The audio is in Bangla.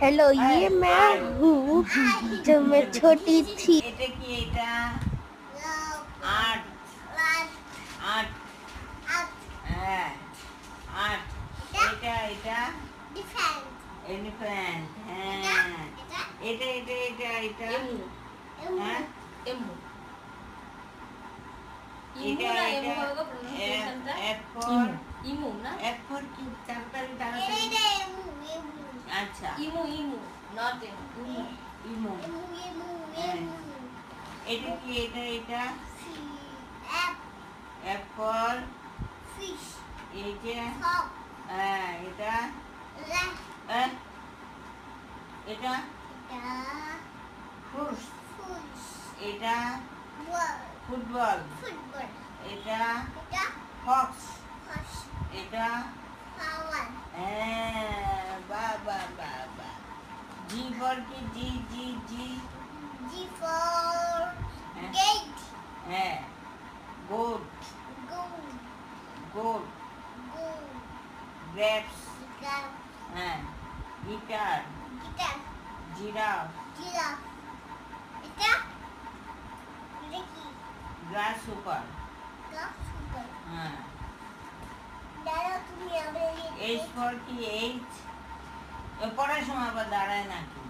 हेलो, ये मैं हूँ जब मैं छोटी थी। এটা কি এটা? আট আট হ্যাঁ আট। এটা এটা এলিফ্যান্ট। হ্যাঁ এটা এটা এটা এটা হ্যাঁ এটা এটা এফ ফর ইমু না এফ ফর কি? তাড়াতাড়ি তাড়াতাড়ি। আচ্ছা ইমু ইমু নট ইমু ইমো। হ্যাঁ এটা কি এটা এটা? এফ ফর এই যে হ্যাঁ এটা হ্যাঁ এটা ফ্রুটস। এটা ফুটবল। এটা ফক্স। এটা হ্যাঁ বাহ বাহ বাহ বাহ। জি ফর কি? জি জি জি হ্যাঁ গোট গোট গ্রেপস। হ্যাঁ গিটার জিরাফ গ্রাস সুপার। হ্যাঁ এইচ ফর কি? এইচ পড়ার সময় আবার দাঁড়ায় নাকি?